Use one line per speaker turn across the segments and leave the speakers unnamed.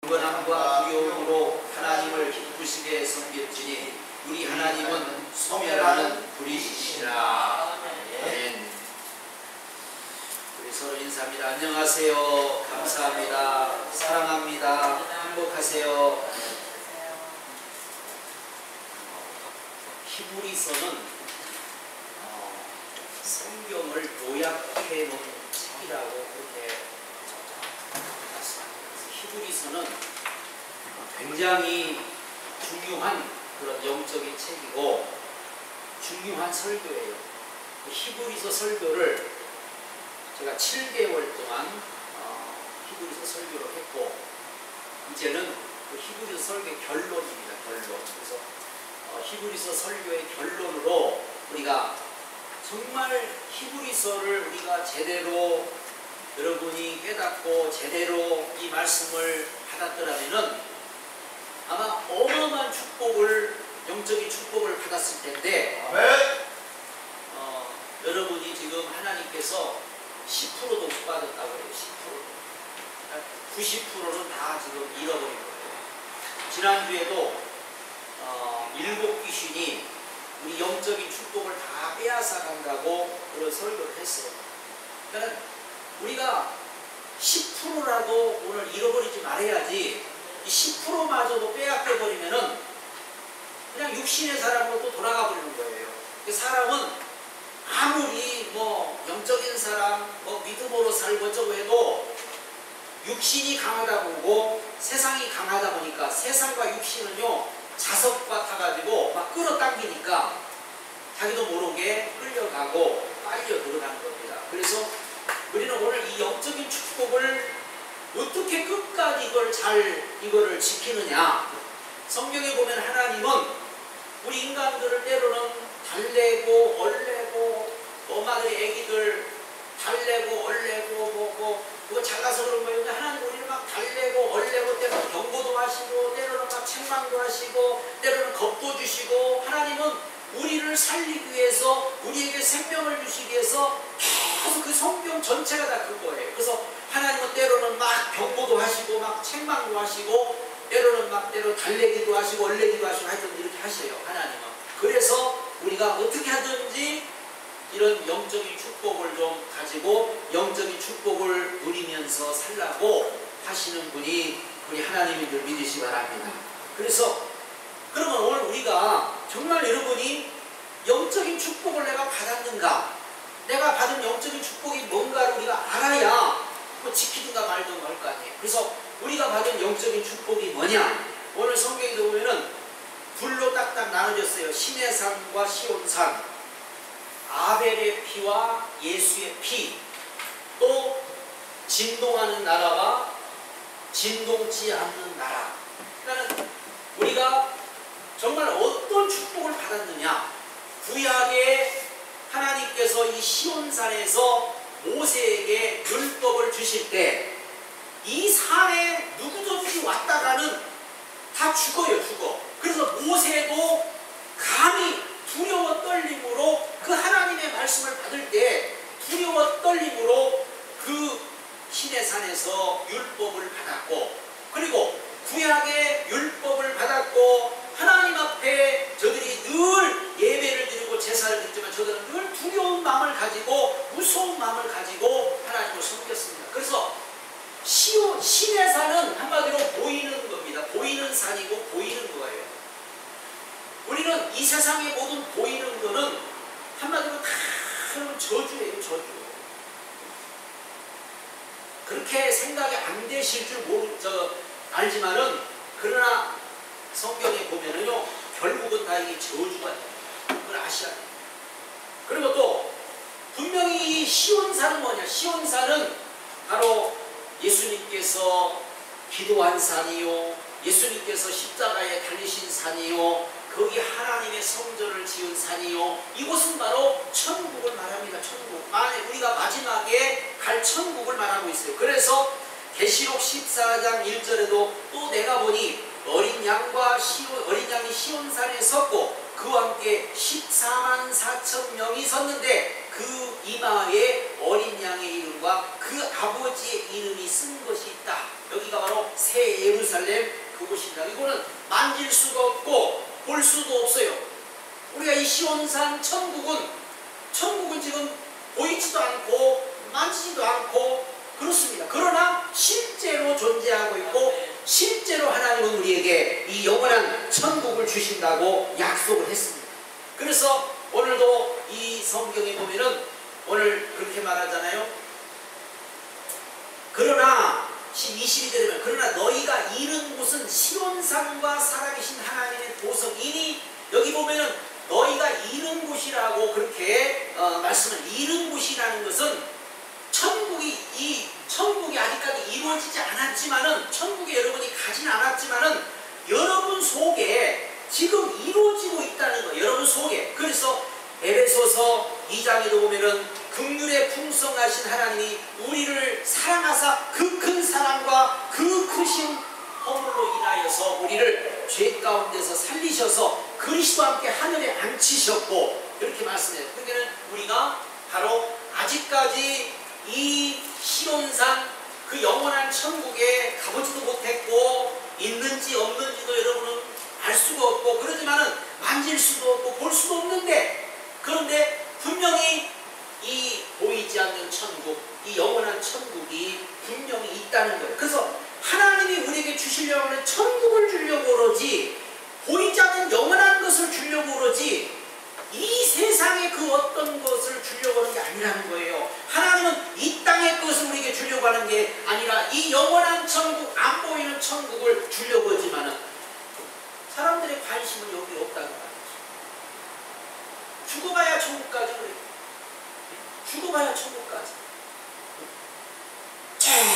경건함과 두려움으로 하나님을 기쁘시게 섬겼으니 우리 하나님은 소멸하는 불이시라. 아멘. 우리 서로 인사합니다. 안녕하세요. 감사합니다. 사랑합니다. 행복하세요. 히브리서는 성경을 요약해 놓은 책이라고 그렇게 말씀합니다. 히브리서는 굉장히 중요한 그런 영적인 책이고 중요한 설교예요. 히브리서 설교를 제가 7개월 동안 히브리서 설교를 했고 이제는 그 히브리서 설교의 결론입니다. 결론. 그래서 히브리서 설교의 결론으로 우리가 정말 히브리서를 우리가 제대로 여러분이 깨닫고 제대로 이 말씀을 받았더라면은 아마 어마어마한 축복을, 영적인 축복을 받았을 텐데, 여러분이 지금 하나님께서 10%도 못 받았다고 해요. 10%. 90%는 다 지금 잃어버린 거예요. 지난주에도 7 귀신이 우리 영적인 축복을 다 빼앗아 간다고 그런 설교를 했어요. 그러니까 우리가 10%라도 오늘 잃어버리지 말아야지, 이 10%마저도 빼앗겨버리면은 그냥 육신의 사람으로 또 돌아가 버리는 거예요. 사람은 아무리 뭐 영적인 사람, 뭐 믿음으로 살고 어쩌고 해도 육신이 강하다 보고 세상이 강하다 보니까 세상과 육신은요 자석 같아가지고 막 끌어당기니까 자기도 모르게 끌려가고 빨려 들어가는 겁니다. 그래서 우리는 오늘 이 영적인 축복을 어떻게 끝까지 이거를 지키느냐. 성경에 보면 하나님은 우리 인간들을 때로는 달래고 얼래고, 엄마들이 애기들 달래고 얼래고 그거 잘나서 그런 거예요. 하나님 우리를 막 달래고 얼래고 때로는 경고도 하시고 때로는 막 책망도 하시고 때로는 겁도 주시고, 하나님은 우리를 살리기 위해서 우리에게 생명을 주시기 위해서 계속 그 성경 전체가 다 그거예요. 그래서 하나님은 때로는 막 경고도 하시고 막 책망도 하시고 때로는 막 달래기도 하시고 얼래기도 하시고 하여튼 이렇게 하셔요. 하나님은. 그래서 우리가 어떻게 하든지 이런 영적인 축복을 좀 가지고 영적인 축복을 누리면서 살라고 하시는 분이 우리 하나님인 줄 믿으시기 바랍니다. 그래서 그러면 오늘 우리가 정말 여러분이 영적인 축복을 내가 받았는가, 내가 받은 영적인 축복이 뭔가를 우리가 알아야 뭐 지키든가 말든가 할 거 아니에요. 그래서 우리가 받은 영적인 축복이 뭐냐, 오늘 성경에 보면은 둘로 딱딱 나눠졌어요. 신의 산과 시온산, 아벨의 피와 예수의 피, 또 진동하는 나라와 진동치 않는 나라. 그러니까 우리가 정말 어떤 축복을 받았느냐, 구약에 하나님께서 이 시온산에서 모세에게 율법을 주실 때 이 산에 누구든지 왔다가는 다 죽어요. 죽어. 그래서 모세도 감히 두려워 떨림으로 그 하나님의 말씀을 받을 때 두려워 떨림으로 그 시내산에서 율법을 받았고, 그리고 구약의 율법을 받았고 하나님 앞에 저들이 늘 예배를 드리고 제사를 드리지만 저들은 늘 두려운 마음을 가지고 무서운 마음을 가지고 하나님을 섬겼습니다. 그래서 시내산은 한마디로 보이는 겁니다. 보이는 산이고 보이는 거예요. 우리는 이 세상의 모든 보이는 거는 한마디로 다 저주예요. 저주. 그렇게 생각이 안 되실 줄 알지만은, 그러나 성경에 보면은요 결국은 다 이게 저주가 돼요. 그걸 아셔야 돼요. 그리고 또 분명히 이 시온산은 뭐냐, 시온산은 바로 예수님께서 기도한 산이요, 예수님께서 십자가에 달리신 산이요, 거기 하나님의 성전을 지은 산이요, 이곳은 바로 천국을 말합니다. 천국. 만약 우리가 마지막에 갈 천국을 말하고 있어요. 그래서 계시록 14장 1절에도 또 내가 보니 어린 양이 시온산에 섰고 그와 함께 14만 4천 명이 섰는데 그 이마에 어린 양의 이름과 그 아버지의 이름이 쓴 것이 있다. 여기가 바로 새 예루살렘 예루살렘 그곳입니다. 이거는 만질 수가 없고 볼 수도 없어요. 우리가 이 시온산 천국은 지금 보이지도 않고 만지지도 않고 그렇습니다. 그러나 실제로 존재하고 있고 실제로 하나님은 우리에게 이 영원한 천국을 주신다고 약속을 했습니다. 그래서 오늘도 이 성경에 보면은 오늘 그렇게 말하잖아요. 그러나 22절에 보면 그러나 너희가 이른 곳은 시온산과 살아계신 하나님의 도성이니, 여기 보면은 너희가 이른 곳이라고 그렇게 말씀을, 이른 곳이라는 것은 천국이 아직까지 이루어지지 않았지만은, 천국에 여러분이 가진 않았지만은 여러분 속에 지금 이루어지고 있다는 거예요. 여러분 속에. 그래서 에베소서 2장에도 보면은 긍휼에 풍성하신 하나님이 우리를 사랑하사 그 큰 사랑과 그 크신 허물로 인하여서 우리를 죄 가운데서 살리셔서 그리스도와 함께 하늘에 앉히셨고, 그렇게 말씀해요. 그러니까 우리가 바로 아직까지 이 시온산 그 영원한 천국에 가보지도 못했고 있는지 없는지도 여러분은 알 수가 없고 그러지만은 만질 수도 없고 볼 수도 없는데, 그런데 분명히 이 보이지 않는 천국, 이 영원한 천국이 분명히 있다는 거예요. 그래서 하나님이 우리에게 주시려고 하는 천국을 주려고 그러지, 보이지 않는 영원한 것을 주려고 그러지 이 세상의 그 어떤 것을 주려고 하는 게 아니라는 거예요. 하나님은 이 땅의 것을 우리에게 주려고 하는 게 아니라 이 영원한 천국, 안 보이는 천국을 주려고 하지만은 사람들의 관심은 여기 없다는 말이죠. 죽어봐야 천국까지 그래요. 죽어봐야 천국까지.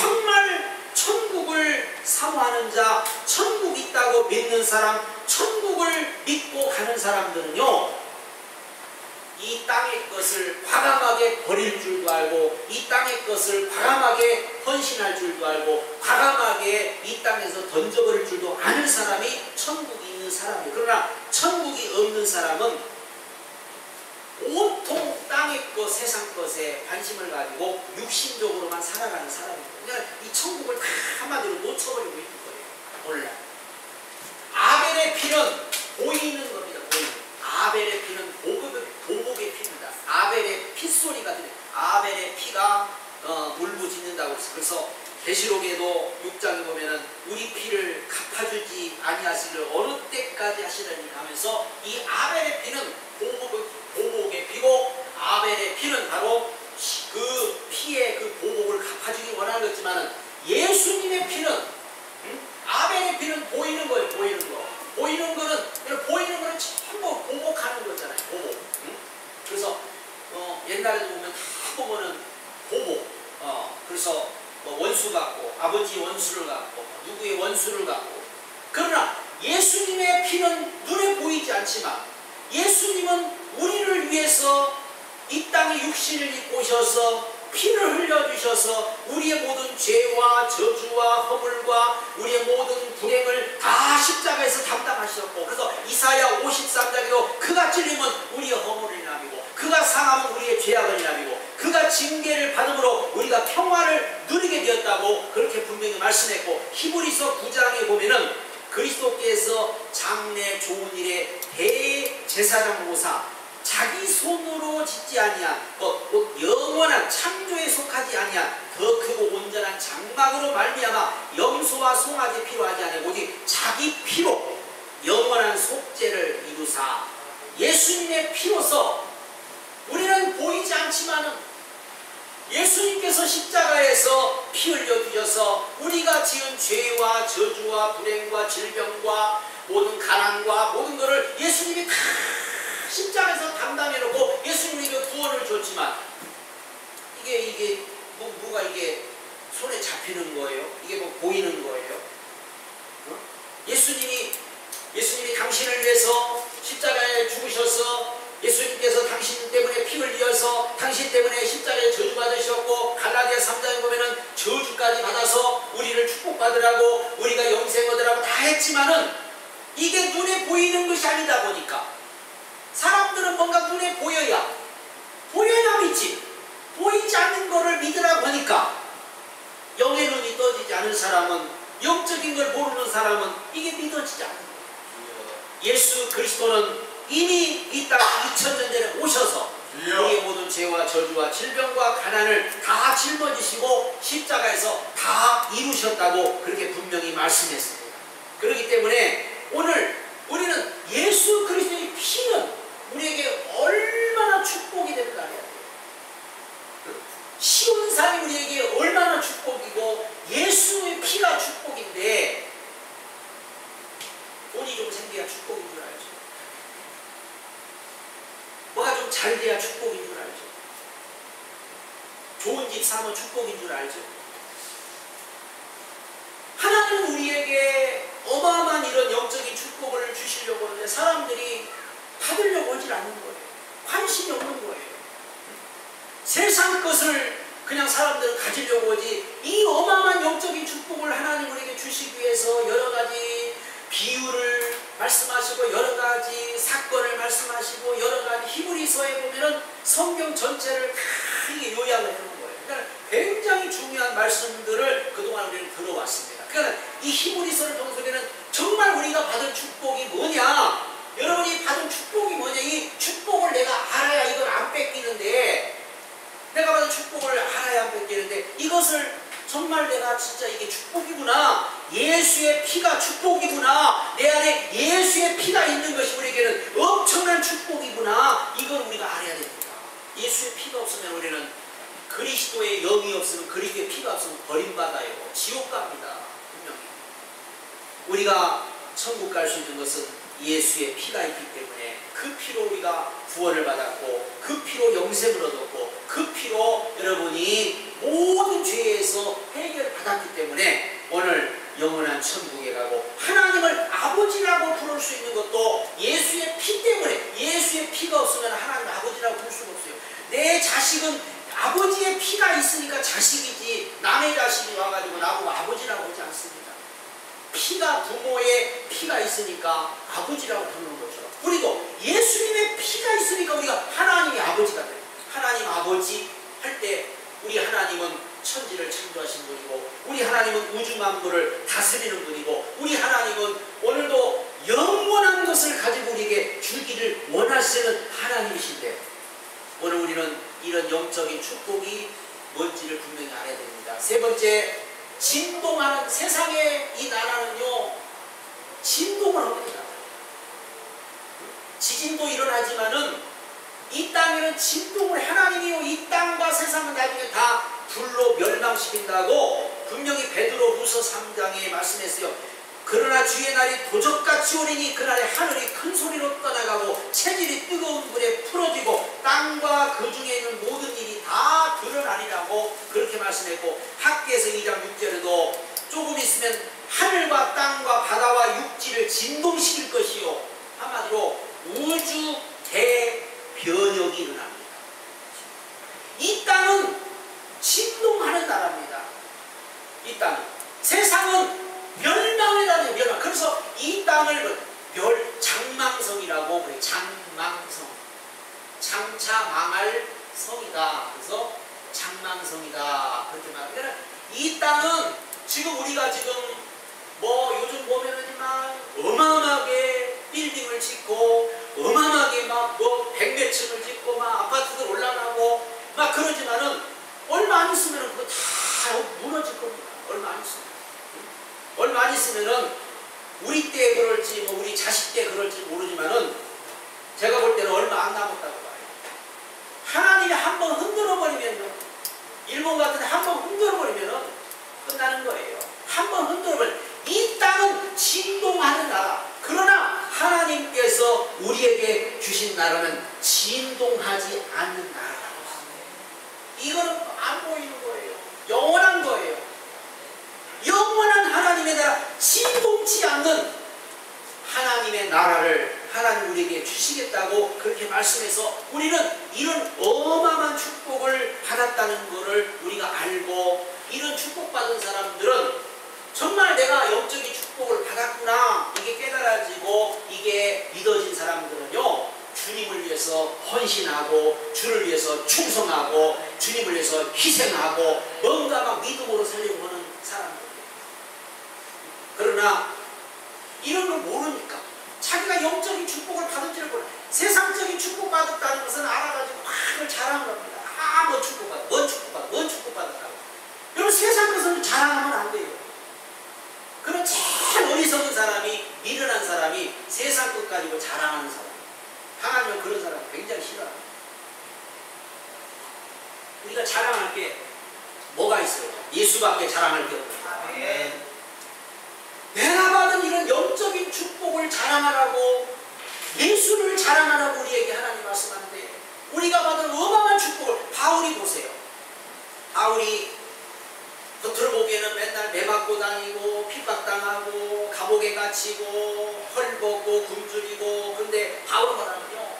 정말 천국을 사모하는 자, 천국 있다고 믿는 사람, 천국을 믿고 가는 사람들은요, 이 땅의 것을 과감하게 버릴 줄도 알고, 이 땅의 것을 과감하게 헌신할 줄도 알고, 과감하게 이 땅에서 던져버릴 줄도 아는 사람이 천국이 있는 사람이에요. 그러나 천국이 없는 사람은 온통 땅의 것, 세상 것에 관심을 가지고 육신적으로만 살아가는 사람이에요. 그러니까 이 천국을 다 한마디로 놓쳐버리고 있는 거예요. 몰라. 아벨의 피는 보이는 겁니다. 보이는. 아벨의 피는 보복의 피입니다. 아벨의 핏소리가 들려요. 아벨의 피가 울부짖는다고 했어요. 그래서 계시록에도 6장에 보면은 우리 피를 갚아주지 아니하시기를 어느 때까지 하시려니 하면서 이 아벨의 피는 보복의 피고, 아벨의 피는 바로 그 피의 그 보복을 갚아주기 원하는 거지만은 예수님의 피는, 아벨의 피는 보이는 거예요. 보이는 거. 보이는 거는 전부 보복하는 거잖아요. 보복. 그래서 옛날에도 보면 다 보면은 보복. 그래서 원수 갖고, 아버지 원수를 갖고, 누구의 원수를 갖고. 그러나 예수님의 피는 눈에 보이지 않지만 예수님은 우리를 위해서 이 땅에 육신을 입고 오셔서 피를 흘려주셔서 우리의 모든 죄와 저주와 허물과 우리의 모든 불행을 다 십자가에서 담당하셨고, 그래서 이사야 53장에도 그가 찔림은 우리의 허물을 인함이고 그가 상함은 우리의 죄악을 인함이고 그가 징계를 받음으로 우리가 평화를 누리게 되었다고 그렇게 분명히 말씀했고, 히브리서 9장에 보면은 그리스도께서 장래 좋은 일에 대제사장으로서 자기 손으로 짓지 아니한 곧 영원한 창조에 속하지 아니한 더 크고 온전한 장막으로 말미암아 염소와 송아지 피로 하지 아니하고 오직 자기 피로 영원한 속죄를 이루사, 예수님의 피로서 우리는 보이지 않지만은 예수님께서 십자가에서 피 흘려 주셔서 우리가 지은 죄와 저주와 불행과 질병과 모든 가난과 모든 것을 예수님이 다 십자가에서 담당해놓고 예수님이 구원을 줬지만 이게 뭐가 이게 손에 잡히는 거예요? 이게 뭐 보이는 거예요? 예수님이 당신을 위해서 십자가에 죽으셔서 예수님께서 당신 때문에 피 흘려서 당신 때문에 십자가에 저주받으셨고, 갈라디아 3장에 보면은 저주까지 받아서 우리를 축복받으라고 우리가 영생 얻으라고 다 했지만은 이게 눈에 보이는 것이 아니다 보니까 사람들은 뭔가 눈에 보여야 믿지, 보이지 않는 거를 믿으라고 하니까 영의 눈이 떠지지 않은 사람은 영적인 걸 모르는 사람은 이게 믿어지지 않는 거예요. 예수 그리스도는 이미 이 땅 2000년 전에 오셔서 우리의 모든 죄와 저주와 질병과 가난을 다 짊어지시고 십자가에서 다 이루셨다고 그렇게 분명히 말씀했습니다. 그렇기 때문에 오늘 우리는 예수 그리스도의 피는 우리에게 얼마나 축복이 되는가 해야 돼요. 쉬운 삶이 우리에게 얼마나 축복이고 예수의 피가 축복인데 돈이 좀 생겨야 축복인 줄 알죠. 뭐가 좀 잘 돼야 축복인 줄 알죠. 좋은 집 사면 축복인 줄 알죠. 하나님은 우리에게 어마어마한 이런 영적인 축복을 주시려고 하는데 사람들이 받으려고 하질 않는 거예요. 관심이 없는 거예요. 세상 것을 그냥 사람들은 가지려고 하지 이 어마어마한 영적인 축복을 하나님 우리에게 주시기 위해서 여러 가지 비유를 말씀하시고 여러 가지 사건을 말씀하시고 여러 가지 히브리서에 보면은 성경 전체를 크게 요약을 해놓은 거예요. 그러니까 굉장히 중요한 말씀들을 그동안 우리는 들어왔습니다. 그러니까 이 히브리서를 통해서는 정말 우리가 받은 축복이 뭐냐, 여러분이 받은 축복이 뭐냐, 이 축복을 내가 알아야 이걸 안 뺏기는데, 내가 받은 축복을 알아야 안 뺏기는데 이것을 정말 내가 진짜 이게 축복이구나, 예수의 피가 축복이구나, 내 안에 예수의 피가 있는 것이 우리에게는 엄청난 축복이구나, 이걸 우리가 알아야 됩니다. 예수의 피가 없으면 우리는 그리스도의 영이 없으면, 그리스도의 피가 없으면 버림받아요. 지옥 갑니다. 분명히. 우리가 천국 갈 수 있는 것은 예수의 피가 있기 때문에 그 피로 우리가 구원을 받았고 그 피로 영생을 얻었고 그 피로 여러분이 모든 죄에서 해결을 받았기 때문에 오늘 영원한 천국에 가고 하나님을 아버지라고 부를 수 있는 것도 예수의 피 때문에, 예수의 피가 없으면 하나님 아버지라고 부를 수가 없어요. 내 자식은 아버지의 피가 있으니까 자식이지 남의 자식이 와가지고 나보고 아버지라고 하지 않습니다. 피가, 부모의 피가 있으니까 아버지라고 부르는 거죠. 그리고 예수님의 피가 있으니까 우리가 하나님의 아버지가 돼요. 하나님 아버지 할 때 우리 하나님은 천지를 창조하신 분이고 우리 하나님은 우주 만물을 다스리는 분이고 우리 하나님은 오늘도 영원한 것을 가지고 우리에게 주기를 원하시는 하나님이신데 오늘 우리는 이런 영적인 축복이 뭔지를 분명히 알아야 됩니다. 세 번째, 진동하는 세상의 이 나라는요, 진동을 합니다. 지진도 일어나지만은 이 땅에는 진동을, 하나님이요 이 땅과 세상은 나중에 다 불로 멸망시킨다고 분명히 베드로후서 3장에 말씀했어요. 그러나 주의 날이 도적같이 오리니 그날에 하늘이 큰 소리로 떠나가고 체질이 뜨거운 불에 풀어지고 땅과 그 중에 있는 모든 일이 다 드러나리라고 그렇게 말씀했고, 학개서 2장 6절에도 조금 있으면 하늘과 땅과 바다와 육지를 진동시킬 것이요, 한마디로 우주 대변혁이 일어납니다. 이 땅은 진동하는 나라입니다. 이 땅은. 세상은 멸망의 나라예요. 멸망. 그래서 이 땅을 장망성이라고 그래요. 장망성. 장차 망할 성이다. 그래서 장망성이다. 그렇게 말합니다. 그러니까 이 땅은 지금 우리가 지금 뭐 요즘 보면은 막 어마어마하게 빌딩을 짓고 어마어마하게 막 뭐 100몇 층을 짓고 막 아파트들 올라가고 막 그러지만은 얼마 안 있으면은 그거 다 무너질 겁니다. 얼마 안 있으면. 얼마 안 있으면은 우리 때 그럴지 뭐 우리 자식 때 그럴지 모르지만은 제가 볼 때는 얼마 안 남았다고 봐요. 하나님이 한번 흔들어 버리면요, 일본 같은 데 한번 흔들어 버리면은 끝나는 거예요. 한번 흔들어 버리면 이 땅은 진동하는 나라. 그러나 하나님께서 우리에게 주신 나라는 진동하지 않는 나라라고 합니다. 이거는 안 보이는 거예요. 영원한 거예요. 영원한 하나님의 나라, 진동치 않는 하나님의 나라를 하나님 우리에게 주시겠다고 그렇게 말씀해서 우리는 이런 어마어마한 축복을 받았다는 것을 우리가 알고, 이런 축복받은 사람들은 정말 내가 영적인 축복을 받았구나, 이게 깨달아지고 이게 믿어진 사람들은요, 주님을 위해서 헌신하고 주를 위해서 충성하고 주님을 위해서 희생하고 뭔가 막 믿음으로 살려고 하는 사람들. 이런 걸 모르니까 자기가 영적인 축복을 받은 줄을 몰라. 세상적인 축복 받았다는 것은 알아가지고 막 그걸 자랑을 합니다. 뭔 축복받았다, 뭔 축복받았다고. 여러분 세상 것을 자랑하면 안 돼요. 그런 제일 어리석은 사람이, 미련한 사람이 세상 것 가지고 자랑하는 사람. 하나님은 그런 사람 굉장히 싫어합니다. 우리가 자랑할 게 뭐가 있어요? 예수밖에 자랑할 게 없어요. 내가 받은 이런 영적인 축복을 자랑하라고, 예수를 자랑하라고 우리에게 하나님 말씀하는데, 우리가 받은 어마어마한 축복을, 바울이 보세요. 바울이 겉으로 보기에는 맨날 매맞고 다니고 핍박당하고 감옥에 갇히고 헐벗고 굶주리고, 근데 바울은 뭐라면요,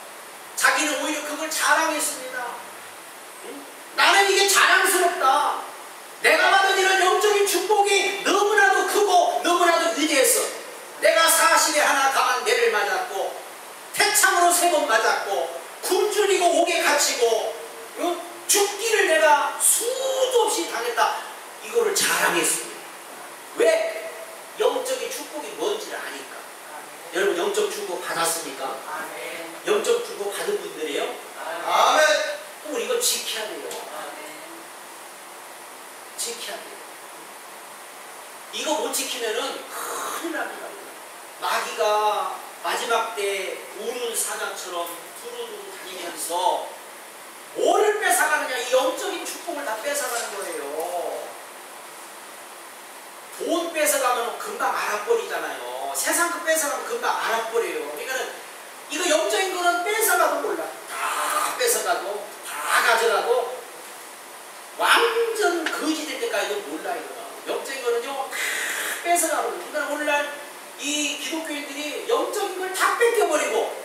자기는 오히려 그걸 자랑했습니다. 나는 이게 자랑스럽다. 내가 받은 이런 영적인 축복이 너무나도 크고 너무나도 위대했어. 내가 40에 하나 강한 매를 맞았고 태창으로 3번 맞았고 굶주리고 옥에 갇히고 죽기를 내가 수도 없이 당했다. 이거를 자랑했습니다. 왜? 영적인 축복이 뭔지를 아니까. 여러분 영적 축복 받았습니까? 영적 축복 받은 분들이에요? 아멘. 그럼 이거 지켜야 돼요. 지켜야 돼요. 이거 못 지키면은 큰일 납니다. 마귀가 마지막 때 우는 사자처럼 두루두루 다니면서 뭐를 뺏어가느냐, 이 영적인 축복을 다 뺏어가는 거예요. 돈 뺏어가면 금방 알아버리잖아요. 세상 거 뺏어가면 금방 알아버려요. 그러니까는 이거 영적인 거는 뺏어가도 몰라. 다 뺏어가도 다 가져가도 완전 거지 될 때까지도 몰라. 이거 영적인 거는요 다 뺏어가고. 그러니까 오늘날 이 기독교인들이 영적인 걸 다 뺏겨버리고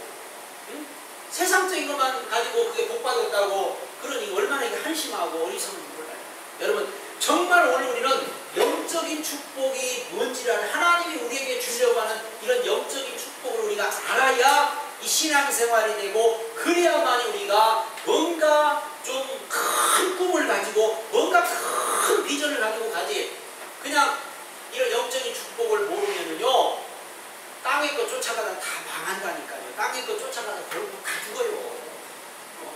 세상적인 것만 가지고 그게 복받았다고, 그러니 얼마나 이게 한심하고 어리석은지 몰라요. 여러분 정말 오늘 우리는 영적인 축복이 뭔지를, 하나님이 우리에게 주려고 하는 이런 영적인 축복을 우리가 알아야 이 신앙생활이 되고, 그래야만이 우리가 뭔가 좀 큰 꿈을 가지고 뭔가 큰 비전을 가지고 가지. 그냥 이런 영적인 축복을 모르면은요 땅의 것 쫓아가다 다 망한다니까요. 땅의 것 쫓아가다 결국 다 죽어요.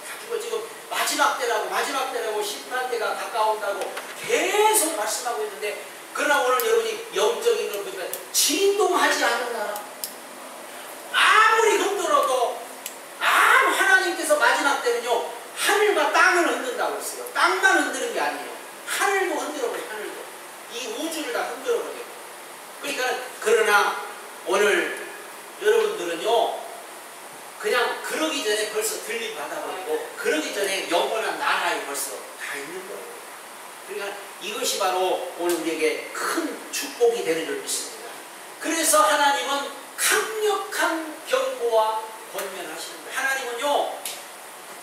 다 죽어. 지금 마지막 때라고 심판 때가 가까운다고 계속 말씀하고 있는데, 그러나 오늘 여러분이 영적인 걸 보니까 진동하지 않는 나라, 아무리 흔들어도 하나님께서 마지막 때는요 하늘과 땅을 흔든다고 했어요. 땅만 흔드는 게 아니에요. 하늘도 흔들어버려요. 하늘도. 이 우주를 다 흔들어버려요. 그러니까 그러나 오늘 여러분들은요 그냥 그러기 전에 벌써 들림 받아버리고, 그러기 전에 영원한 나라에 벌써 가 있는 거예요. 그러니까 이것이 바로 오늘 우리에게 큰 축복이 되는 줄 믿습니다. 그래서 하나님은 강력한 경고와 권면하시는 거예요. 하나님은요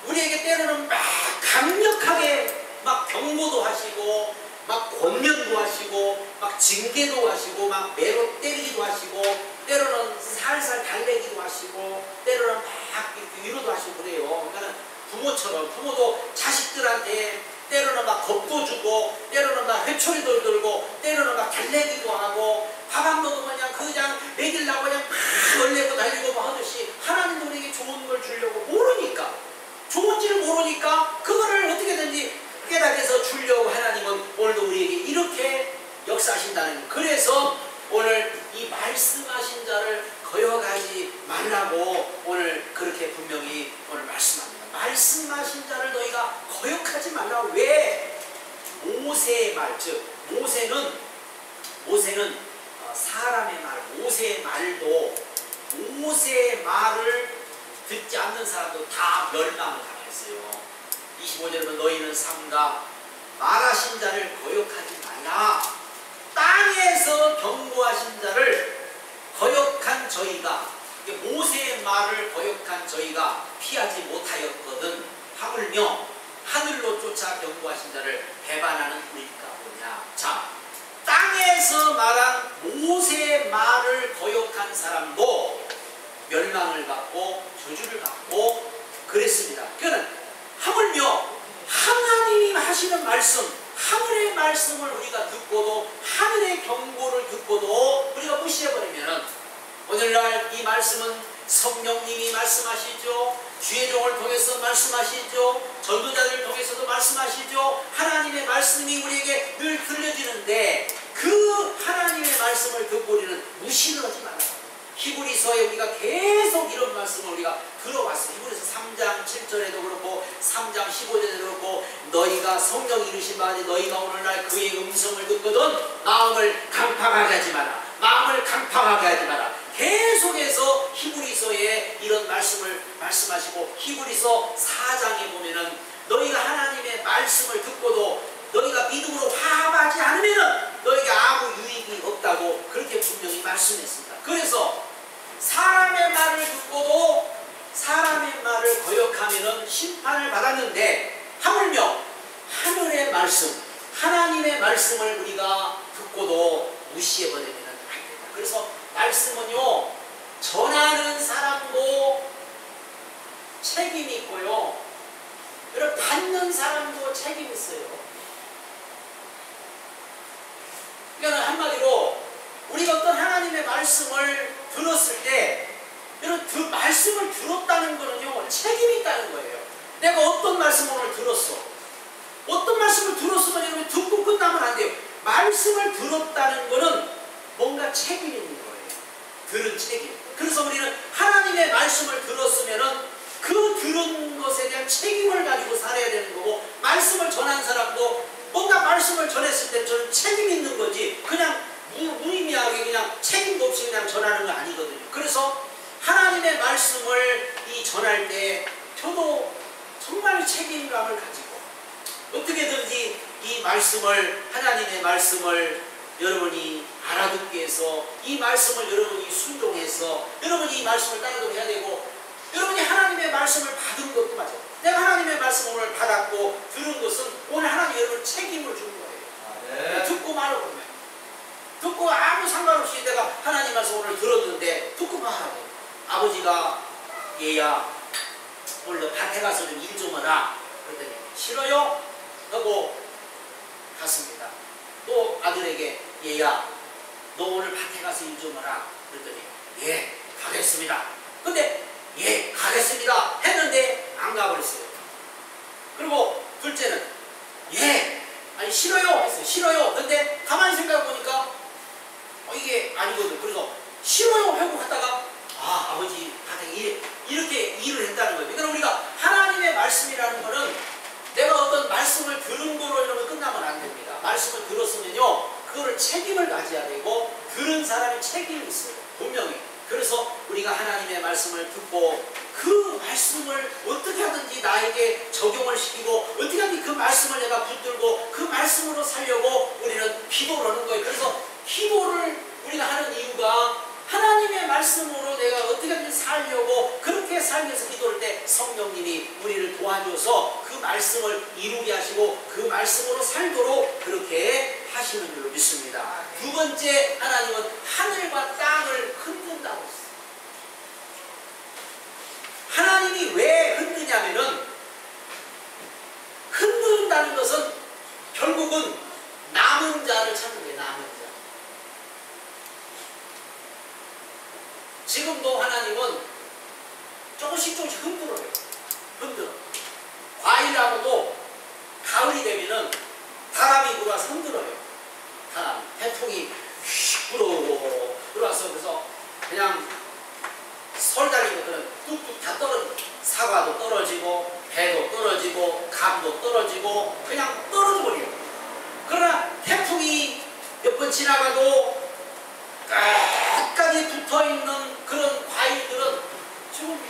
우리에게 때로는 막 강력하게 막 경고도 하시고 막 권면도 하시고 막 징계도 하시고 막 매로 때리기도 하시고, 때로는 살살 달래기도 하시고, 때로는 막 이렇게 위로도 하시고 그래요. 그러니까 부모처럼, 부모도 자식들한테 때로는 막 겁도 주고, 때로는 막 회초리도 들고, 때로는 막 달래기도 하고, 밥 안 먹으면 그냥 먹이려고 그냥 막 얼레고 달리고 뭐 하듯이, 하나님도 우리에게 좋은 걸 주려고 모르니까, 좋은지를 모르니까 그거를 어떻게든지 깨닫게 주려고 하나님은 오늘도 우리에게 이렇게 역사하신다는 거예요. 그래서 오늘 이 말씀하신 자를 거역하지 말라고 오늘 그렇게 분명히 오늘 말씀합니다. 말씀하신 자를 너희가 거역하지 말라고. 왜? 모세의 말, 즉 모세는 사람의 말, 모세의 말도, 모세의 말을 듣지 않는 사람도 다 멸망을 당했어요. 25절은 너희는 삼가 말하신 자를 거역하지 말라. 땅에서 경고하신 자를 거역한 저희가, 모세의 말을 거역한 저희가 피하지 못하였거든. 하물며 하늘로 쫓아 경고하신 자를 배반하는 우리가 뭐냐. 자, 땅에서 말한 모세의 말을 거역한 사람도 멸망을 받고 저주를 받고 그랬습니다. 그러니까 하물며 하나님이 하시는 말씀, 하늘의 말씀을 우리가 듣고도, 하늘의 경고를 듣고도 우리가 무시해버리면 오늘날 이 말씀은 성령님이 말씀하시죠. 주의 종을 통해서 말씀하시죠. 전도자들을 통해서도 말씀하시죠. 하나님의 말씀이 우리에게 늘 들려지는데 그 하나님의 말씀을 듣고 우리는 무시를 하지 말아요. 히브리서에 우리가 계속 이런 말씀을 우리가 들어왔어요. 히브리서 3장 7절에도 그렇고 3장 15절에도 그렇고 너희가 성령이 이르신 바니 너희가 오늘날 그의 음성을 듣거든 마음을 강팍하게 하지 마라. 마음을 강팍하게 하지 마라. 계속해서 히브리서에 이런 말씀을 말씀하시고 히브리서 4장에 보면은 너희가 하나님의 말씀을 듣고도 너희가 믿음으로 화합하지 않으면은 너희에게 아무 유익이 없다고 그렇게 분명히 말씀했습니다. 그래서 사람의 말을 듣고도 사람의 말을 거역하면은 심판을 받았는데 하물며 하늘의 말씀, 하나님의 말씀을 우리가 듣고도 무시해버리면 안 됩니다. 그래서 말씀은요, 전하는 사람도 책임이 있고요, 그리고 받는 사람도 책임이 있어요. 그러니까 한마디로 우리가 어떤 하나님의 말씀을 들었을 때 그 말씀을 들었다는 거는요 책임이 있다는 거예요. 내가 어떤 말씀을 오늘 들었어, 어떤 말씀을 들었으면 여러분 듣고 끝나면 안 돼요. 말씀을 들었다는 거는 뭔가 책임이 있는 거예요. 들은 책임. 그래서 우리는 하나님의 말씀을 들었으면은 그 들은 것에 대한 책임을 가지고 살아야 되는 거고, 말씀을 전한 사람도 뭔가 말씀을 전했을 때 저는 책임이 있는 거지 그냥 무의미하게 그냥 책임도 없이 그냥 전하는 거 아니거든요. 그래서 하나님의 말씀을 전할 때 저도 정말 책임감을 가지고 어떻게든지 이 말씀을, 하나님의 말씀을 여러분이 알아듣게 해서 이 말씀을 여러분이 순종해서 여러분이 이 말씀을 따르도록 해야 되고, 여러분이 하나님의 말씀을 받은 것도 맞아요. 내가 하나님의 말씀을 오늘 받았고 들은 것은 오늘 하나님 여러분 책임을 준 거예요. 네. 듣고 말아보면 듣고 아무 상관없이 내가 하나님 말씀 오늘 들었는데 듣고 말하고, 아버지가 얘야 오늘 너 밭에 가서 좀 일 좀 하라 그랬더니 싫어요 하고 갔습니다. 또 아들에게 얘야 너 오늘 밭에 가서 일 좀 하라 그랬더니 예 가겠습니다. 근데 예 가겠습니다 했는데 안 가버렸어요. 그리고 둘째는 예 아니 싫어요 했어요. 싫어요. 근데 가만히 생각해보니까 이게 아니거든. 그래서 싫어요 하고 갔다가 아버지 밭에 이렇게 일을 했다는 거예요. 그러니까 우리가 하나님의 말씀이라는 거는 내가 어떤 말씀을 들은 거로 이러면 끝나면 안 됩니다. 말씀을 들었으면요 그거를 책임을 가져야 되고 들은 사람이 책임이 있어요. 분명히. 그래서 우리가 하나님의 말씀을 듣고 그 말씀을 어떻게 하든지 나에게 적용을 시키고 어떻게 하든지 그 말씀을 내가 붙들고 그 말씀으로 살려고 우리는 기도를 하는 거예요. 그래서 기도를 우리가 하는 이유가 하나님의 말씀으로 내가 어떻게 하든지 살려고 그렇게 살기 위해서 기도할 때 성령님이 우리를 도와줘서 그 말씀을 이루게 하시고 그 말씀으로 살도록 그렇게 하시는 줄로 믿습니다. 두 번째, 하나님은 하늘과 땅을 흔든다고 했어요. 하나님이 왜 흔드냐면은 흔든다는 것은 결국은 남은 자를 찾는 거예요. 남은 자. 지금도 하나님은 조금씩 흔들어요. 흔들어. 과일하고도 가을이 되면은 바람이 불어서 흔들어요. 바람, 태풍이 휙 불어오고 들어와서 그래서 그냥 설달린 것들은 뚝뚝 다 떨어지고, 사과도 떨어지고 배도 떨어지고 감도 떨어지고 그냥 떨어져 버려요. 그러나 태풍이 몇 번 지나가도 끝까지 붙어있는 그런 과일들은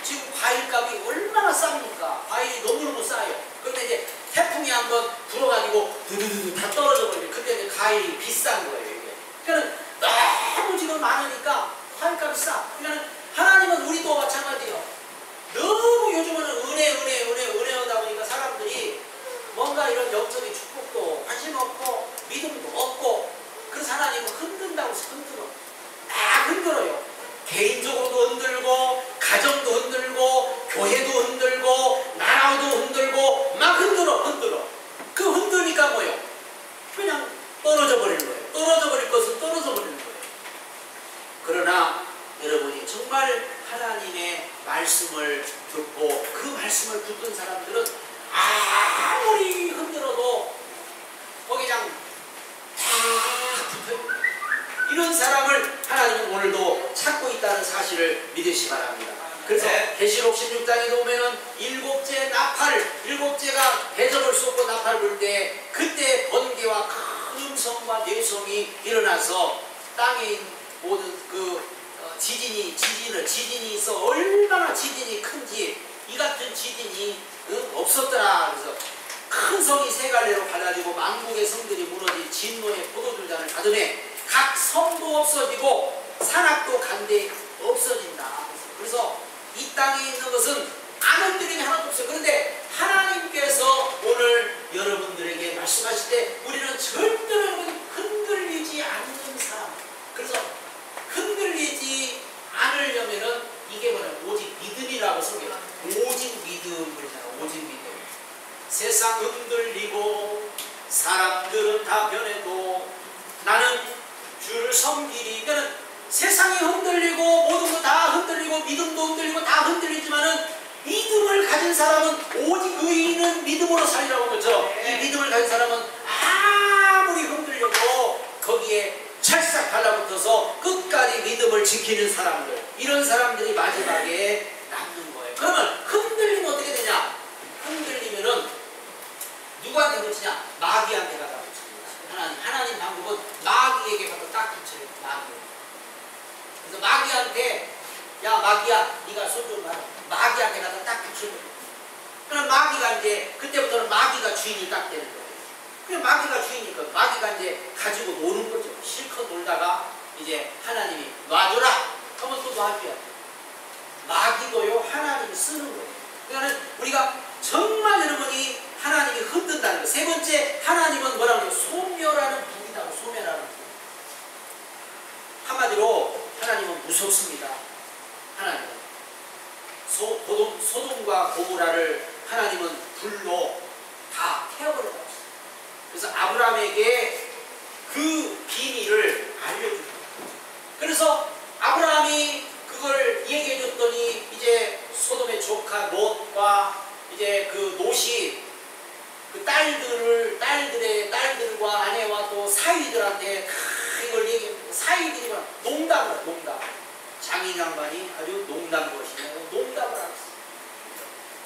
지금 과일값이 얼마나 쌉니까? 과일이 너무너무 싸요. 그런데 이제 태풍이 한번 불어가지고 두두두두 다 떨어져 버리면 그때 이제 과일이 비싼 거예요. 이게. 그러니까 너무 지금 많으니까 과일값이 싸. 그러니까 하나님은 우리도 마찬가지예요. 너무 요즘은 은혜하다 보니까 사람들이 뭔가 이런 영적인 축복도 관심 없고 믿음도 없고, 그래서 하나님은 흔든다고 해서 흔들어. 막 흔들어요. 개인적으로도 흔들고 가정도 흔들고 교회도 흔들고 나라도 흔들고 막 흔들어. 그 흔드니까 뭐예요? 그냥 떨어져 버리는 거예요. 떨어져 버릴 것은 떨어져 버리는 거예요. 그러나 여러분이 정말 하나님의 말씀을 듣고 그 말씀을 붙든 사람들은 아무리 흔들어도 거기 그냥 다 붙어요. 이런 사람을 하나님은 오늘도 찾고 있다는 사실을 믿으시 바랍니다. 그래서 계시록 16장에 보면은 일곱째 나팔, 일곱째가 대접을 쏟고 나팔을 불 때 그때 번개와 큰 음성과 뇌성이 일어나서 땅에 있는 모든 지진이 있어 얼마나 지진이 큰지 이 같은 지진이 없었더라. 그래서 큰 성이 세 갈래로 갈라지고 만국의 성들이 무너진 진노의 포도주잔을 가두매 각 성도 없어지고 산악도 간데 없어진다. 그래서 이 땅에 있는 것은 안 흔들림이 하나도 없어요. 그런데 하나님께서 오늘 여러분들에게 말씀하실 때 우리는 절대로 흔들리지 않는 사람. 그래서 흔들리지 않으려면은 이게 뭐냐, 오직 믿음이라고 성경. 오직 믿음이잖아. 오직 믿음. 세상 흔들리고 사람들은 다 변해도 나는 주를 섬기리면은 세상이 흔들리고 모든 거 다 흔들리고 믿음도 흔들리고 다 흔들리지만은 믿음을 가진 사람은 오직 의인은 믿음으로 살리라고 그러죠. 이 믿음을 가진 사람은 아무리 흔들려도 거기에 찰싹 달라붙어서 끝까지 믿음을 지키는 사람들, 이런 사람들이 마지막에 남는 거예요. 그러면 흔들리면 어떻게 되냐? 흔들리면은 누구한테 붙이냐? 마귀한테 가다 붙입니다. 하나님 방법은 마귀에게 가서 딱 붙여요. 마귀. 그래서 마귀한테, 야 마귀야, 네가 손 좀 봐라. 마귀한테 가서 딱 붙이는 거예요. 그럼 마귀가 이제 그때부터는 마귀가 주인이 딱 되는 거예요. 그냥 마귀가 주인이니까 마귀가 이제 가지고 노는 거죠. 실컷 놀다가 이제 하나님이 놔줘라 하면 또 놔줘야 돼요. 마귀도요 하나님이 쓰는 거예요. 그러니까 우리가 정말 여러분이 하나님이 흔든다는 거. 세 번째, 하나님은 뭐라고 해요? 소멸하는 분이다. 소멸하는 분. 한마디로 하나님은 무섭습니다. 하나님은 소돔과 고모라를 하나님은 불로 다 태워버렸다. 그래서 아브라함에게 그 비밀을 알려줍니다. 그래서 아브라함이 그걸 얘기해 줬더니 이제 소돔의 조카 롯과 이제 그 롯이 그 딸들과 아내와 또 사위들한테 이걸 얘기해. 사위들이 농담을 농담. 장인 양반이 아주 농담 것이냐 농담을 하고 있어요.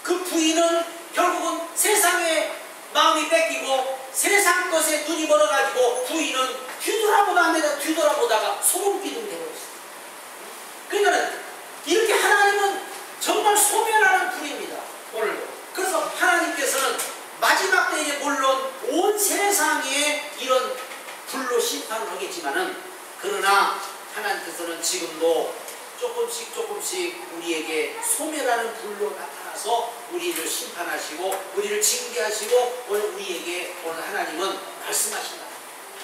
그 부인은 결국은 세상에 마음이 뺏기고 세상 것에 눈이 멀어가지고 부인은 뒤돌아보다가 소름끼둥 되어버렸어요. 그러니까 이렇게 하나님은 정말 소멸하는 분입니다. 오늘도. 그래서 하나님께서는 마지막 때에 물론 온 세상에 이런 불로 심판을 하겠지만은, 그러나 하나님께서는 지금도 조금씩 우리에게 소멸하는 불로 나타나서 우리를 심판하시고 우리를 징계하시고 오늘 우리에게 오늘 하나님은 말씀하신다.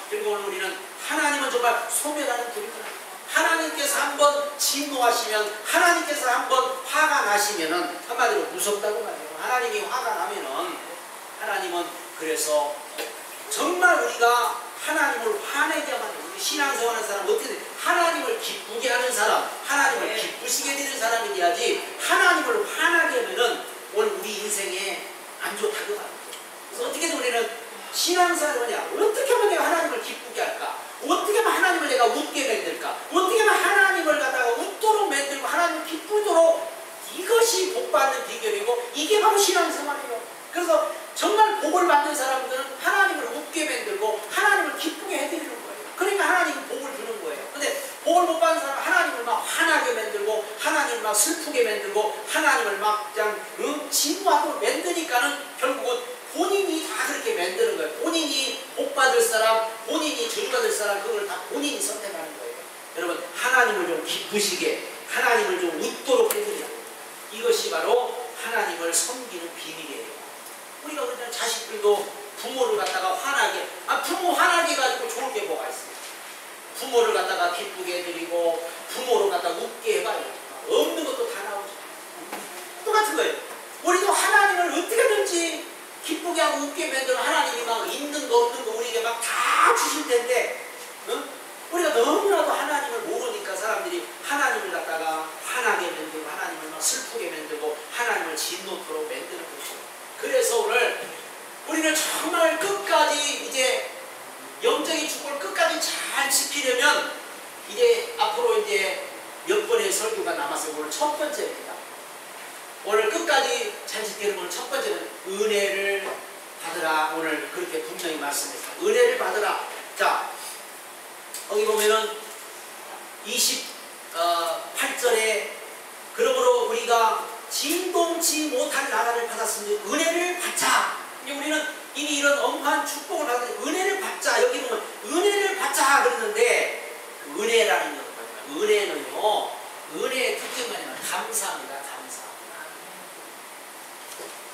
그리고 오늘 우리는 하나님은 정말 소멸하는 분이구나. 하나님께서 한번 진노하시면, 하나님께서 한번 화가 나시면은 한마디로 무섭다고 말해요. 하나님이 화가 나면은 하나님은 그래서 정말 우리가 하나님을 화내게 하는, 우리 신앙생활하는 사람은 어떻게 돼? 하나님을 기쁘게 하는 사람, 하나님을 기쁘시게 되는 사람이 돼야지. 하나님을 화나게 하면은 오늘 우리 인생에 안 좋다고 말이죠. 그래서 어떻게 우리는 신앙생활을 하냐? 어떻게 하면 내가 하나님을 기쁘게 할까? 어떻게 하면 하나님을 내가 웃게 만들까? 어떻게 하면 하나님을 갖다가 웃도록 만들고 하나님을 기쁘도록, 이것이 복받는 비결이고 이게 바로 신앙생활이에요. 그래서 정말 복을 받는 사람들은 하나님을 웃게 만들고 하나님을 기쁘게 해드리는 거예요. 그러니까 하나님은 복을 주는 거예요. 근데 복을 못 받는 사람은 하나님을 막 화나게 만들고 하나님을 막 슬프게 만들고 하나님을 막 그냥 진노하도록 만드니까는 결국은 본인이 다 그렇게 만드는 거예요. 본인이 복 받을 사람, 본인이 저주 받을 사람, 그걸 다 본인이 선택하는 거예요. 여러분, 하나님을 좀 기쁘시게, 하나님을 좀 웃도록 해드리라. 이것이 바로 하나님을 섬기는 비밀이에요. 우리가 그냥 자식들도 부모를 갖다가 화나게, 부모 화나게 해가지고 좋을 게 뭐가 있어요? 부모를 갖다가 기쁘게 해드리고 부모를 갖다가 웃게 해봐요. 없는 것도 다 나오죠. 똑같은 거예요. 우리도 하나님을 어떻게든지 기쁘게 하고 웃게 만들어 하나님이 막 있는 거 없는 거 우리에게 막 다 주실 텐데, 우리가 너무나도 하나님을 모르니까 사람들이 하나님을 다 개가 남았어요. 오늘 첫 번째입니다. 오늘 끝까지 잘 지키는 오늘 첫 번째는 은혜를 받으라. 오늘 그렇게 분명히 말씀했어요. 은혜를 받으라. 자, 거기 보면은 28절에 그러므로 우리가 진동치 못할 나라를 받았으니 은혜를 받자. 우리는 이미 이런 엄한 축복을 받았는데 은혜를 받자. 여기 보면 은혜를 받자 그러는데 그 은혜라는 건 뭐냐? 은혜는요, 은혜의 특징이 뭐냐면 감사합니다. 감사.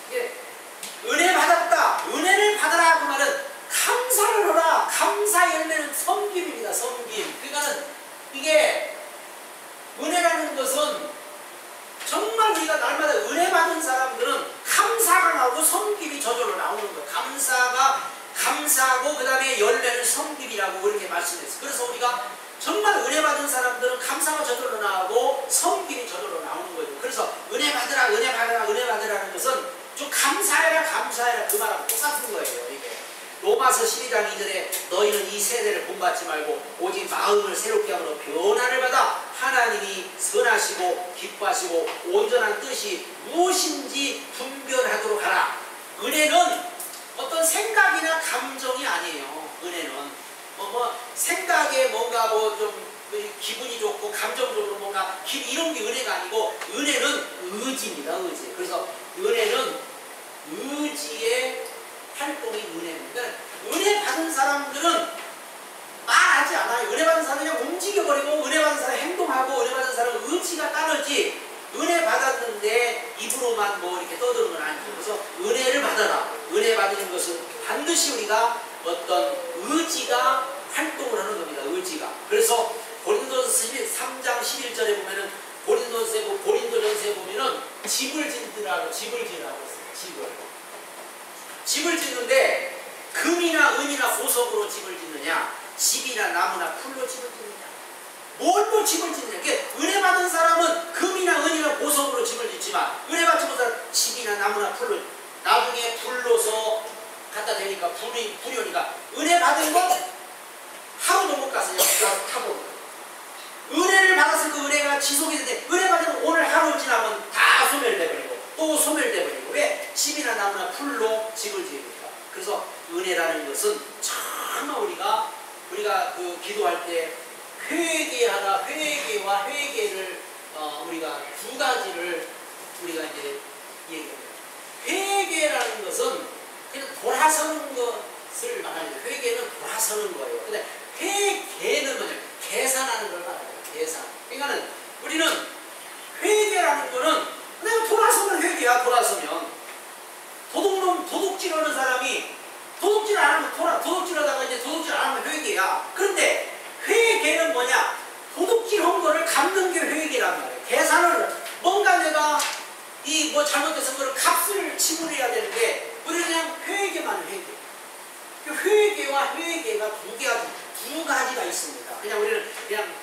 이게 은혜 받았다. 은혜를 받아라. 그 말은 감사를 하라. 감사 열매는 섬김입니다. 섬김. 그러니까는 이게 은혜라는 것은 정말 우리가 날마다 은혜 받은 사람들은 감사가 나오고 섬김이 저절로 나오는 거예요. 감사가 감사하고 그 다음에 열매는 섬김이라고 그렇게 말씀했어요. 그래서 우리가 정말 은혜 받은 사람들은 감사가 저절로 나오고 섬김이 저절로 나오는 거예요. 그래서 은혜 받으라, 은혜 받으라, 은혜 받으라는 것은 좀 감사해라, 감사해라 그 말하고 똑같은 거예요. 이게 로마서 12장 2절에 너희는 이 세대를 본받지 말고 오직 마음을 새롭게 함으로 변화를 받아 하나님이 선하시고 기뻐하시고 온전한 뜻이 무엇인지 분별하도록 하라. 은혜는 어떤 생각이나 감정이 아니에요. 은혜는 생각에 뭔가 좀 기분이 좋고 감정적으로 뭔가 이런 게 은혜가 아니고 은혜는 의지입니다. 의지. 그래서 은혜는 의지의 활동이 은혜입니다. 은혜 받은 사람들은 말하지 않아요. 은혜 받은 사람은 그냥 움직여버리고 은혜 받은 사람 행동하고 은혜 받은 사람은 의지가 따르지 은혜 받았는데 입으로만 뭐 이렇게 떠드는 건 아니죠. 그래서 은혜를 받아라. 은혜 받는 것은 반드시 우리가 어떤 의지가 활동을 하는 겁니다. 의지가. 그래서 고린도전서 3장 11절에 보면은 고린도전서에 보면은 집을 짓더라고 집을 지으라고 했어요. 집을 짓는데 금이나 은이나 보석으로 집을 짓느냐, 집이나 나무나 풀로 집을 짓느냐, 뭘로 집을 짓느냐. 그러니까 은혜 받은 사람은 금이나 은이나 보석으로 집을 짓지만 은혜 받지 못한 사람은 집이나 나무나 풀로, 나중에 불로서 갖다 대니까 불이 오니까 은혜 받은 건 하루도 못 가서 그냥 타고 은혜를 받았을 그 은혜가 지속이 되는데 은혜 받으면 오늘 하루 지나면 다 소멸돼버리고 또 소멸돼버리고 왜? 집이나 나무나 풀로 집을 지으니까. 그래서 은혜라는 것은 정말 우리가 그 기도할 때 회개하다 회개와 회개를 우리가 두 가지를 우리가 이제 얘기합니다. 회개라는 것은 그냥 돌아서는 것을 말하는 거예요. 회개는 돌아서는 거예요. 근데 회개는 뭐냐? 계산하는 걸 말해요. 계산. 그러니까는 우리는 회개라는 거는 그냥 돌아서면 회개야. 돌아서면 도둑질하는 사람이 도둑질 안 하면 도둑질하다가 이제 도둑질 안 하면 회개야. 그런데 회개는 뭐냐? 도둑질한 거를 갚는 게 회개란 말이에요. 계산을 뭔가 내가 이 뭐 잘못해서 그걸 값을 지불해야 되는데 우리는 그냥 회개만 회개. 회개와 회개가 두 가지가 있습니다. 그냥 우리는 그냥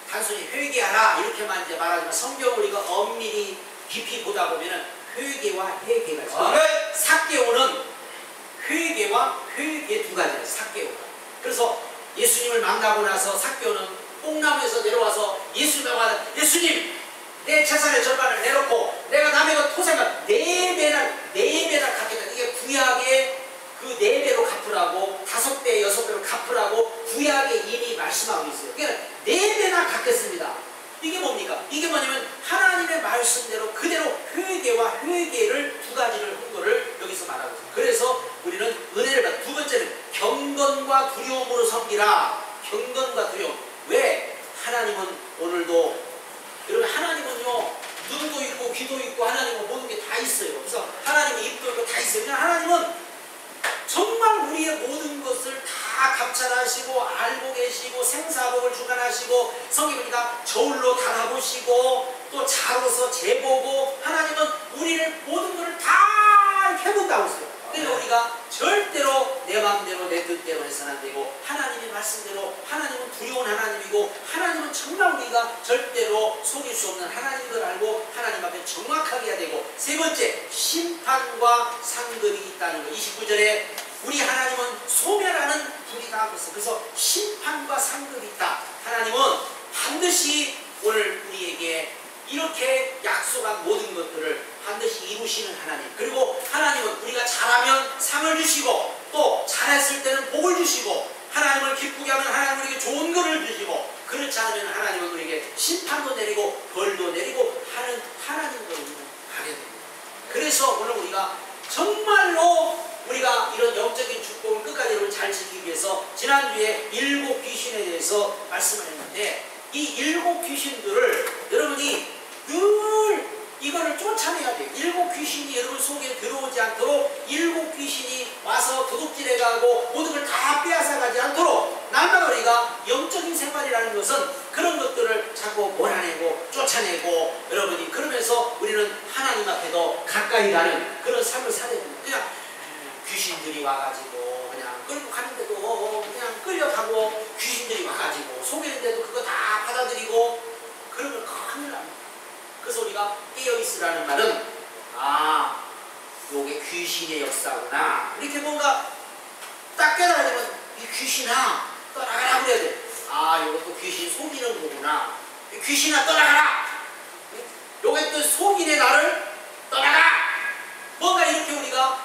단순히 회개하라 이렇게만 이제 말하지만 성경을 우리가 엄밀히 깊이 보다 보면은 회개와 회개가 있어요. 삭개오는 회개와 회개 두 가지예요. 삭개오가. 그래서 예수님을 만나고 나서 삭개오는 뽕나무에서 내려와서 예수님 내 재산의 절반을 내놓고 내가 남의 것 토생을 4배나 갚겠다. 이게 구약의 그 4배로 갚으라고 5배, 6배로 갚으라고 구약에 이미 말씀하고 있어요. 그러니까 4배나 갚겠습니다. 이게 뭡니까? 이게 뭐냐면 하나님의 말씀대로 그대로 회개와 회개를 두 가지를 한 거를 여기서 말하고 있어요. 그래서 우리는 은혜를 받아. 두 번째는 경건과 두려움으로 섬기라. 경건과 두려움. 왜? 하나님은 오늘도 여러분 하나님은요 눈도 있고 귀도 있고 하나님은 모든 게 다 있어요. 그래서 하나님의 입도 있고 다 있어요. 그냥 하나님은 정말 우리의 모든 것을 다 감찰하시고 알고 계시고 생사복을 주관하시고 성경이니까 저울로 달아보시고 또 자로서 재보고 하나님은 우리를 모든 것을 다 해본다고 했어요. 그래서 우리가 절대로 내 마음대로 내 뜻대로 해서는 안 되고 하나님의 말씀대로 하나님은 두려운 하나님이고 하나님은 정말 우리가 절대로 속일 수 없는 하나님인 걸 알고 하나님 앞에 정확하게 해야 되고 세 번째 심판과 상급이 있다는 거. 29절에 우리 하나님은 소멸하는 불이 다 있어요. 그래서 심판과 상급이 있다. 하나님은 반드시 오늘 우리에게 이렇게 약속한 모든 것들을 반드시 이루시는 하나님. 그리고 하나님은 우리가 잘하면 상을 주시고 또 잘했을 때는 복을 주시고 하나님을 기쁘게 하면 하나님 우리에게 좋은 것을 주시고 그렇지 않으면 하나님은 우리에게 심판도 내리고 벌도 내리고 하는 하나님으로 우리는 가게 됩니다. 그래서 오늘 우리가 정말로 우리가 이런 영적인 축복을 끝까지 여러분 잘 지키기 위해서 지난주에 7 귀신에 대해서 말씀을 했는데 이 7 귀신들을 여러분이 늘 이거를 쫓아내야 돼요. 7 귀신이 여러분 속에 들어오지 않도록 7 귀신이 와서 도둑질해 가고 모든 걸 다 빼앗아 가지 않도록 날마다 우리가 영적인 생활이라는 것은 그런 것들을 자꾸 몰아내고 쫓아내고 여러분이 그러면서 우리는 하나님 앞에 더 가까이 가는 그런 삶을 살아야 됩니다. 그냥 귀신들이 와가지고 그냥 끌고 가는데도 그냥 끌려가고 귀신들이 와가지고 속이는데도 그거 다 받아들이고 그러면 큰일 납니다. 그래서 우리가 깨어있으라는 말은 요게 귀신의 역사구나 이렇게 뭔가 딱 깨달아야 되면 이 귀신아 떠나가라 그래야 돼. 요것도 귀신 속이는 거구나. 귀신아 떠나가라. 요게 또 속이네 나를 떠나가. 뭔가 이렇게 우리가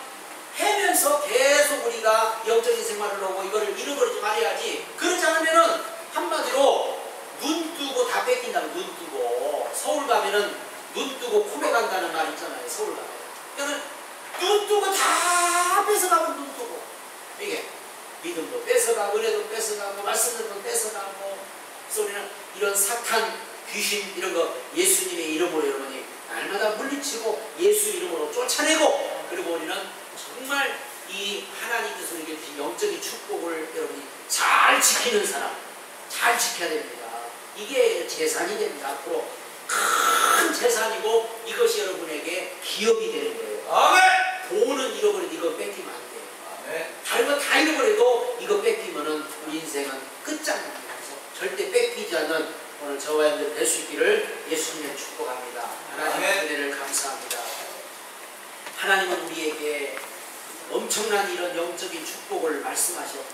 해면서 계속 우리가 영적인 생활을 하고 이거를 잃어버리지 말아야지. 그렇지 않으면은 한마디로 눈 뜨고 다 뺏긴다고. 눈 뜨고 서울 가면은 눈 뜨고 코베 간다는 말 있잖아요. 서울 가면 그러니까 눈 뜨고 다 뺏어가고 눈 뜨고 이게 믿음도 뺏어가고 은혜도 뺏어가고 말씀도 뺏어가고 그래서 우리는 이런 사탄 귀신 이런 거 예수님의 이름으로 여러분이 날마다 물리치고 예수 이름으로 쫓아내고 그리고 우리는 정말 이 하나님께서 우리에게 주신 영적인 축복을 여러분이 잘 지키는 사람 잘 지켜야 됩니다. 이게 재산이 됩니다. 앞으로 큰 재산이고 이것이 여러분에게 기업이 되는 거예요. 아멘. 돈은 잃어버려도 이거 뺏기면 안 돼요. 아멘. 다른 거 다 잃어버려도 이거 뺏기면은 우리 인생은 끝장납니다. 그래서 절대 뺏기지 않는 오늘 저와 여러분들 될 수 있기를 예수님의 축복합니다. 하나님의 은혜를 감사합니다. 하나님은 우리에게 엄청난 이런 영적인 축복을 말씀하셨고